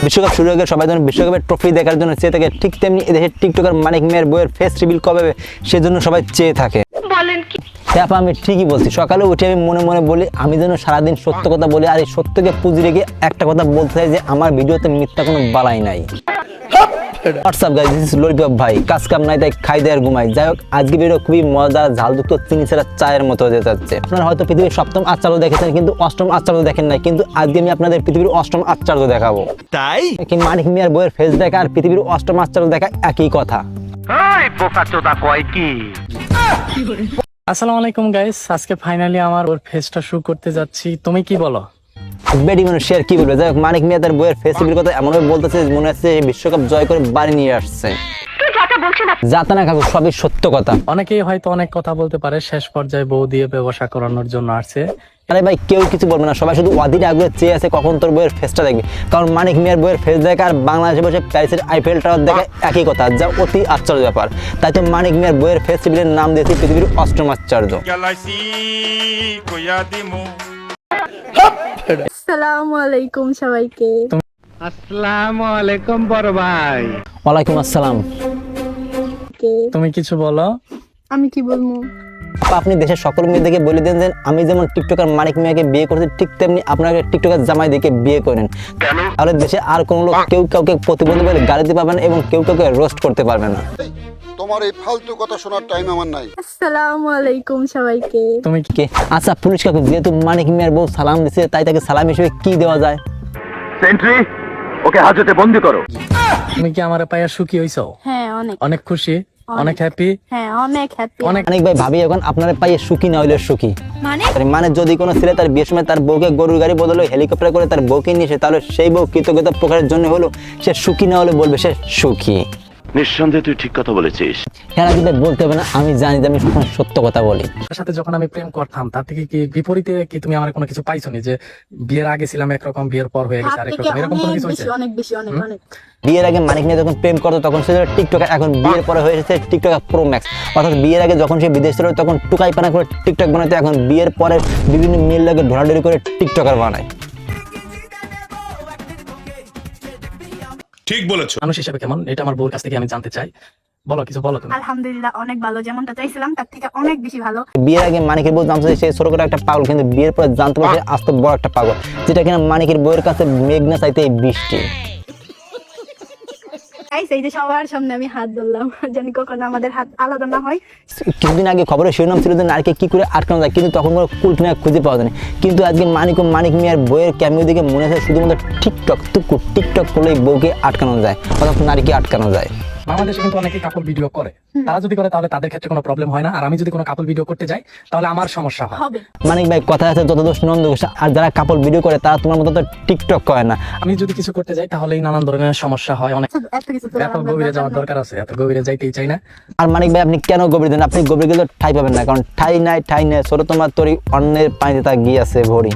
বিশ্বকাপ শুরু হয়ে গেলে সবাই যখন বিশ্বকাপের ট্রফি দেখার জন্য চেয়ে থাকে, ঠিক তেমনি এদেশের টিকটকার মানিক মিয়ার বইয়ের ফেস রিভিল কবে হবে সেজন্য সবাই চেয়ে থাকে। বলেন কি আপা, আমি ঠিকই বলছি। সকালে উঠে আমি মনে মনে বলি আমি যেন সারাদিন সত্য কথা বলি, আর এই সত্যকে পুঁজি রেখে একটা কথা বলতে চাই যে আমার ভিডিওতে মিথ্যা কোনো বালাই নাই। WhatsApp guys, this is lollipop ভাই। কাজ কাম নাই তাই খাই দেয় আর ঘুমাই। যাই হোক, আজকে ভিডিও খুবই মজাদার, ঝালযুক্ত, চিনি ছাড়া চায়ের মতো হতে যাচ্ছে। আপনারা হয়তো পৃথিবীর সপ্তম আশ্চর্য দেখেছেন কিন্তু অষ্টম আশ্চর্য দেখেন নাই, কিন্তু আজকে আমি আপনাদের পৃথিবীর অষ্টম আশ্চর্য দেখাবো। তাই কি মানিক মিয়ার বইয়ের ফেস দেখা আর পৃথিবীর অষ্টম আশ্চর্য দেখা একই কথা? আসসালামু আলাইকুম গাইস, আজকে ফাইনালি আমার ওর ফেসটা শো করতে যাচ্ছি। তুমি কি বলো? বেডি মানুষের কি বলবে? যাই হোক, মানিক মিয়া তার বইয়ের ফেসিবিলির কথা এমনভাবে বলতেছে মনে হচ্ছে বিশ্বকাপ জয় করে বাড়ি নিয়ে আসছে। যাতা না কাকু, সবই সত্য কথা। অনেকেই হয়তো অনেক কথা বলতে পারে, শেষ পর্যায়ে বউ দিয়ে ব্যবসা করানোর জন্য আসছে। আরে ভাই, কেউ কিছু বলবে না, সবাই শুধু অধীর আগ্রহে চেয়ে আছে কখন তোর বইয়ের ফেসটা দেখবে। কারণ মানিক মিয়ার বইয়ের ফেস দেখা আর বাংলাদেশে বসে প্যারিসের আইফেল টাওয়ার দেখা একই কথা, যা অতি আশ্চর্য ব্যাপার। তাই তো মানিক মিয়ার বইয়ের ফেস্টিভ্যালের নাম দিয়েছে পৃথিবীর অষ্টম আশ্চর্য। আসসালামু আলাইকুম সবাইকে। আসসালামু আলাইকুম বড় ভাই। ওয়ালাইকুম আসসালাম। তুমি কিছু বলো। আমি কি বলবো? আপনি দেশের সকল মেয়েদেরকে বলে দেন যে আমি যেমন টিকটকার মানিক মিয়াকে বিয়ে করছি, ঠিক তেমনি আপনাকে টিকটকার জামাই দিকে বিয়ে করেন। তাহলে দেশে আর কোনো লোক কেউ কাউকে প্রতিবন্ধী বলে গালি দিতে পারবে না এবং কেউ কাউকে রোস্ট করতে পারবে না। তোমার এই ফালতু কথা শোনার টাইম আমার নাই। আসসালামু আলাইকুম সবাইকে। তুমি কে? আচ্ছা পুলিশ কাকু, যেহেতু মানিক মিয়ার বউ সালাম দিছে, তাই তাকে সালাম হিসেবে কি দেওয়া যায়? সেন্ট্রি, ওকে হাজতে বন্দি করো। তুমি কি আমার পায়ে সুখী হইছো? হ্যাঁ অনেক অনেক খুশি, অনেক হ্যাপি। হ্যাঁ অনেক হ্যাপি। অনেক মানিক ভাই, ভাবি এখন আপনার পায়ে সুখী না হইলে সুখী। মানে যদি কোনো ছেলে তার বিয়ের সময় তার বউকে গরুর গাড়ি বদলে হেলিকপ্টার করে তার বউকে নিয়ে এসে, তাহলে সেই বউ কৃতজ্ঞতা প্রকাশের জন্য হলো সে সুখী না হলে বলবে সে সুখী। নিঃসন্দেহে তুই ঠিক কথা বলেছিস। হ্যাঁ রাজীব ভাই, বলতে হবে না, আমি জানি যে আমি সবসময় সত্য কথা বলি। তার সাথে যখন আমি প্রেম করতাম তার থেকে কি বিপরীতে কি তুমি আমার কোনো কিছু পাইছো নি? যে বিয়ের আগে ছিলাম একরকম, বিয়ের পর হয়ে গেছে আরেক রকম, এরকম কোনো কিছু হয়েছে? অনেক বেশি অনেক অনেক। বিয়ের আগে মানিক নিয়ে যখন প্রেম করতো তখন সে টিকটকার, এখন বিয়ের পরে হয়ে এসেছে টিকটকার প্রো ম্যাক্স। অর্থাৎ বিয়ের আগে যখন সে বিদেশ ছিল তখন টুকাই পানা করে টিকটক বানাতো, এখন বিয়ের পরে বিভিন্ন মেয়ের লাগে ধরাধরি করে টিকটকার বানায়। ঠিক বলেছো। মানুষ হিসেবে কেমন, এটা আমার বউর কাছ থেকে আমি জানতে চাই। বলো, কিছু বলো তুমি। আলহামদুলিল্লাহ অনেক ভালো, যেমনটা চাইছিলাম তার থেকে অনেক বেশি ভালো। বিয়ের আগে মানিকের বউ জানতো যে সে ছোট করে একটা পাগল, কিন্তু বিয়ের পরে জানতে পারছে আস্ত বড় একটা পাগল, যেটা কিনা মানিকের বউয়ের কাছে মেঘনা চাইতে বৃষ্টি। এই যে সবার সামনে আমি হাত ধরলাম, জানি কখনো আমাদের হাত আলাদা না হয়। কিছুদিন আগে খবরের শিরোনাম ছিল যে নারীকে কি করে আটকানো যায়, কিন্তু তখন কোনো কুল কিনা খুঁজে পাওয়া যায়নি। কিন্তু আজকে মানিক ও মানিক মিয়ার বইয়ের ক্যামিও দিকে মনে হয় শুধুমাত্র টিকটক করলেই বউকে আটকানো যায়, অর্থাৎ নারীকে আটকানো যায়। বাংলাদেশে কিন্তু অনেকে কাপল ভিডিও করে, তারা যদি করে তাহলে তাদের ক্ষেত্রে কোনো প্রবলেম হয় না, আর আমি যদি কোনো কাপল ভিডিও করতে যাই তাহলে আমার সমস্যা হয়। মানিক ভাই, কথা আছে যত দোষ নন্দ ঘোষ, আর যারা কাপল ভিডিও করে তারা তোমার মতো তো টিকটক করে না। আমি যদি কিছু করতে যাই তাহলেই নানান ধরনের সমস্যা হয়। অনেক এত কিছু তো এত গভীরে যাওয়ার দরকার আছে, এত গভীরে যাইতেই চাই না। আর মানিক ভাই, আপনি কেন গভীর দেন? আপনি গভীর গেলে ঠাই পাবেন না, কারণ ঠাই নাই ছোট তোমার তরি অন্যের পানিতে তা গিয়ে আছে ভরি।